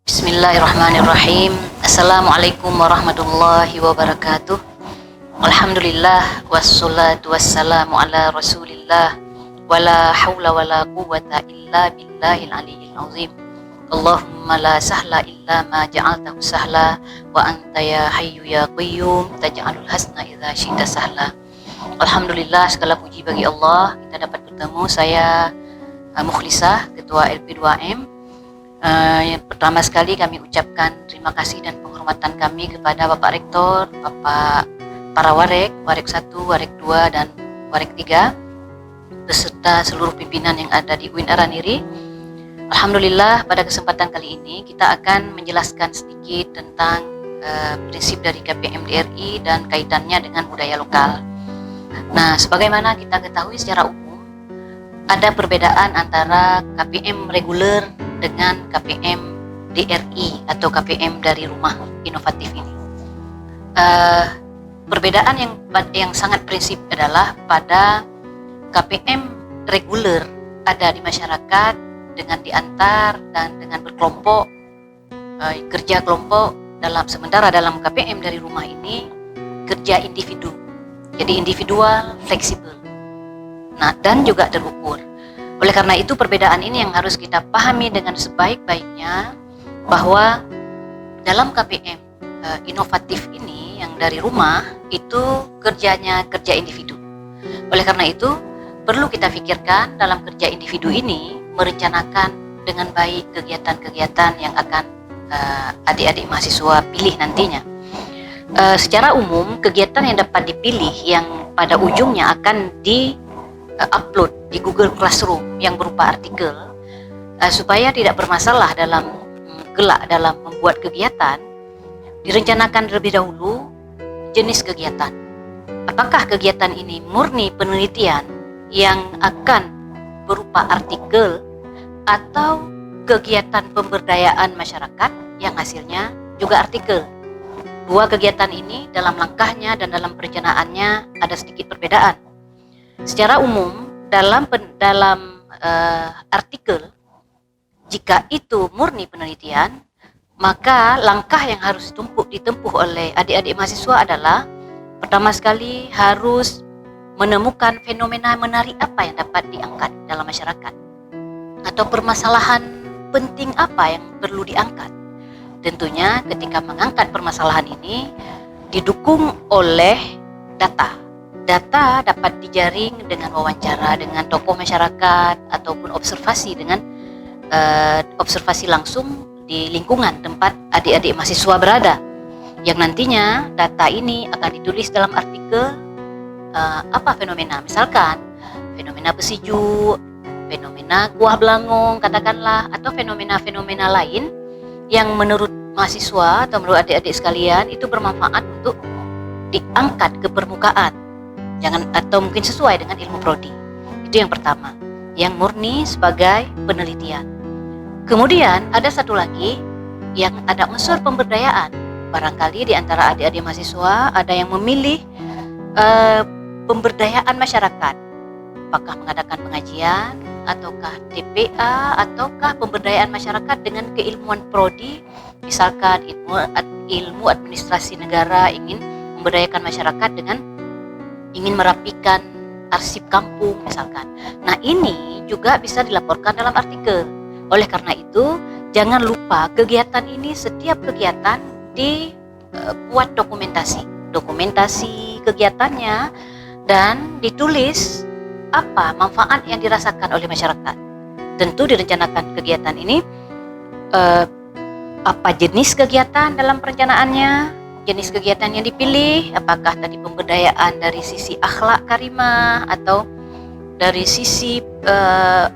Bismillahirrahmanirrahim. Assalamualaikum warahmatullahi wabarakatuh. Alhamdulillah wassalatu wassalamu ala Rasulillah wala haula wala quwwata illa billahil aliyyil azim. Allahumma la sahla illa ma ja'altahu sahla wa anta ya hayyu ya qayyum taj'alul hasna idza syi'ta sahla. Alhamdulillah, segala puji bagi Allah, kita dapat bertemu. Saya Mukhlisah, Ketua LP2M. Yang pertama sekali kami ucapkan terima kasih dan penghormatan kami kepada Bapak Rektor, Bapak para Warek 1, Warek 2, dan Warek 3, beserta seluruh pimpinan yang ada di UIN Araniri. Alhamdulillah, pada kesempatan kali ini kita akan menjelaskan sedikit tentang prinsip dari KPM DRI dan kaitannya dengan budaya lokal. Nah, sebagaimana kita ketahui secara umum, ada perbedaan antara KPM reguler dengan KPM DRI atau KPM dari rumah inovatif ini. Perbedaan yang sangat prinsip adalah pada KPM reguler ada di masyarakat dengan diantar dan dengan berkelompok, kerja kelompok, sementara dalam KPM dari rumah ini kerja individu, jadi individual, fleksibel, nah dan juga terukur. Oleh karena itu perbedaan ini yang harus kita pahami dengan sebaik-baiknya, bahwa dalam KPM inovatif ini yang dari rumah itu kerjanya kerja individu. Oleh karena itu perlu kita pikirkan dalam kerja individu ini merencanakan dengan baik kegiatan-kegiatan yang akan adik-adik mahasiswa pilih nantinya. Secara umum kegiatan yang dapat dipilih yang pada ujungnya akan upload di Google Classroom yang berupa artikel, supaya tidak bermasalah dalam membuat kegiatan, direncanakan terlebih dahulu jenis kegiatan. Apakah kegiatan ini murni penelitian yang akan berupa artikel, atau kegiatan pemberdayaan masyarakat yang hasilnya juga artikel. Dua kegiatan ini dalam langkahnya dan dalam perencanaannya ada sedikit perbedaan. Secara umum dalam artikel, jika itu murni penelitian, maka langkah yang harus ditempuh oleh adik-adik mahasiswa adalah pertama sekali harus menemukan fenomena menarik apa yang dapat diangkat dalam masyarakat, atau permasalahan penting apa yang perlu diangkat. Tentunya ketika mengangkat permasalahan ini didukung oleh data. Data dapat dijaring dengan wawancara dengan tokoh masyarakat ataupun observasi dengan observasi langsung di lingkungan tempat adik-adik mahasiswa berada, yang nantinya data ini akan ditulis dalam artikel. Apa fenomena, misalkan fenomena pesiju, fenomena kuah belangong katakanlah, atau fenomena-fenomena lain yang menurut mahasiswa atau menurut adik-adik sekalian itu bermanfaat untuk diangkat ke permukaan, atau mungkin sesuai dengan ilmu prodi. Itu yang pertama, yang murni sebagai penelitian. Kemudian ada satu lagi yang ada unsur pemberdayaan. Barangkali di antara adik-adik mahasiswa ada yang memilih pemberdayaan masyarakat, apakah mengadakan pengajian, ataukah TPA, ataukah pemberdayaan masyarakat dengan keilmuan prodi, misalkan ilmu administrasi negara, ingin memberdayakan masyarakat dengan ingin merapikan arsip kampung misalkan. Nah, ini juga bisa dilaporkan dalam artikel. Oleh karena itu, jangan lupa kegiatan ini, setiap kegiatan dibuat dokumentasi kegiatannya, dan ditulis apa manfaat yang dirasakan oleh masyarakat. Tentu direncanakan kegiatan ini, apa jenis kegiatan dalam perencanaannya, jenis kegiatan yang dipilih, apakah tadi pemberdayaan dari sisi akhlak karimah, atau dari sisi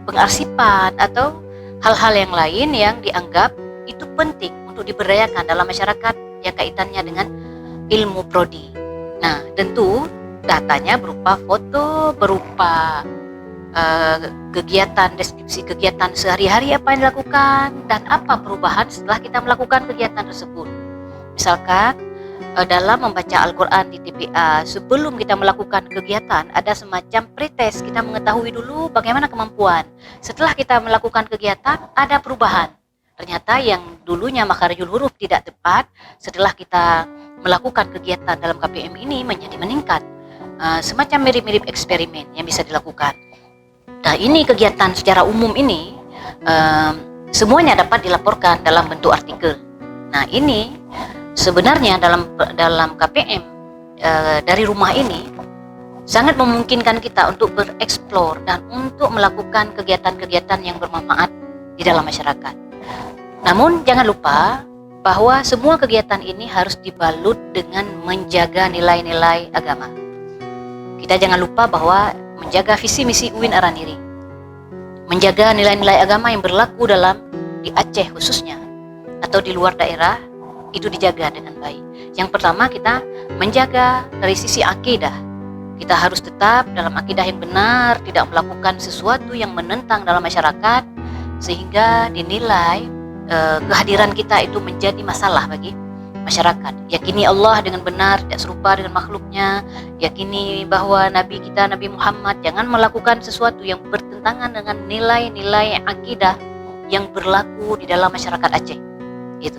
pengarsipan, atau hal-hal yang lain yang dianggap itu penting untuk diberdayakan dalam masyarakat yang kaitannya dengan ilmu prodi. Nah, tentu datanya berupa foto, berupa kegiatan, deskripsi kegiatan sehari-hari apa yang dilakukan, dan apa perubahan setelah kita melakukan kegiatan tersebut. Misalkan dalam membaca Al-Quran di TPA, sebelum kita melakukan kegiatan ada semacam pretest, kita mengetahui dulu bagaimana kemampuan. Setelah kita melakukan kegiatan ada perubahan, ternyata yang dulunya makharijul huruf tidak tepat, setelah kita melakukan kegiatan dalam KPM ini menjadi meningkat. Semacam mirip-mirip eksperimen yang bisa dilakukan. Nah, ini kegiatan secara umum ini semuanya dapat dilaporkan dalam bentuk artikel. Nah, ini sebenarnya dalam KPM dari rumah ini sangat memungkinkan kita untuk bereksplor dan untuk melakukan kegiatan-kegiatan yang bermanfaat di dalam masyarakat. Namun jangan lupa bahwa semua kegiatan ini harus dibalut dengan menjaga nilai-nilai agama. Kita jangan lupa bahwa menjaga visi misi UIN Araniri, menjaga nilai-nilai agama yang berlaku di Aceh khususnya atau di luar daerah, itu dijaga dengan baik. Yang pertama, kita menjaga dari sisi akidah. Kita harus tetap dalam akidah yang benar, tidak melakukan sesuatu yang menentang dalam masyarakat sehingga dinilai kehadiran kita itu menjadi masalah bagi masyarakat. Yakini Allah dengan benar, tidak serupa dengan makhluknya. Yakini bahwa Nabi kita, Nabi Muhammad, jangan melakukan sesuatu yang bertentangan dengan nilai-nilai akidah yang berlaku di dalam masyarakat Aceh. Gitu.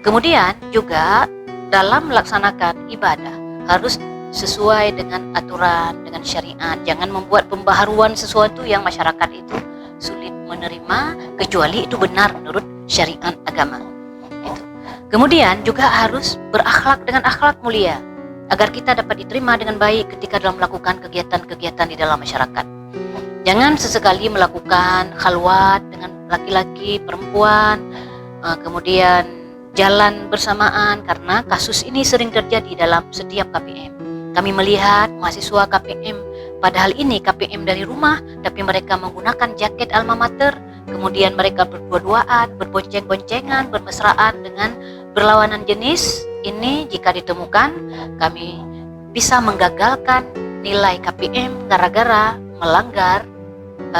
Kemudian juga dalam melaksanakan ibadah harus sesuai dengan aturan, dengan syariat. Jangan membuat pembaharuan sesuatu yang masyarakat itu sulit menerima kecuali itu benar menurut syariat agama. Kemudian juga harus berakhlak dengan akhlak mulia agar kita dapat diterima dengan baik ketika dalam melakukan kegiatan-kegiatan di dalam masyarakat. Jangan sesekali melakukan khalwat dengan laki-laki, perempuan, kemudian jalan bersamaan, karena kasus ini sering terjadi dalam setiap KPM. Kami melihat mahasiswa KPM, padahal ini KPM dari rumah, tapi mereka menggunakan jaket alma mater, kemudian mereka berdua-duaan, berbonceng-boncengan, bermesraan dengan berlawanan jenis. Ini jika ditemukan, kami bisa menggagalkan nilai KPM gara-gara melanggar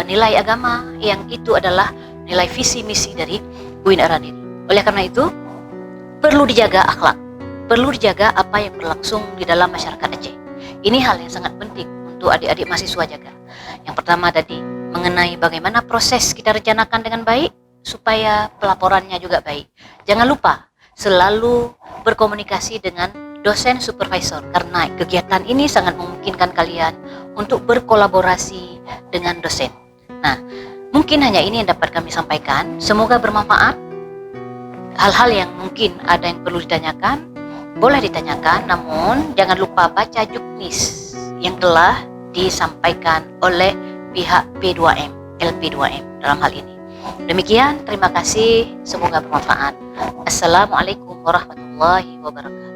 nilai agama yang itu adalah nilai visi misi dari UIN Araniri. Oleh karena itu, perlu dijaga akhlak, perlu dijaga apa yang berlangsung di dalam masyarakat Aceh. Ini hal yang sangat penting untuk adik-adik mahasiswa jaga. Yang pertama tadi, mengenai bagaimana proses kita rencanakan dengan baik supaya pelaporannya juga baik. Jangan lupa selalu berkomunikasi dengan dosen supervisor, karena kegiatan ini sangat memungkinkan kalian untuk berkolaborasi dengan dosen. Nah, mungkin hanya ini yang dapat kami sampaikan. Semoga bermanfaat. Hal-hal yang mungkin ada yang perlu ditanyakan, boleh ditanyakan, namun jangan lupa baca juknis yang telah disampaikan oleh pihak P2M, LP2M dalam hal ini. Demikian, terima kasih, semoga bermanfaat. Assalamualaikum warahmatullahi wabarakatuh.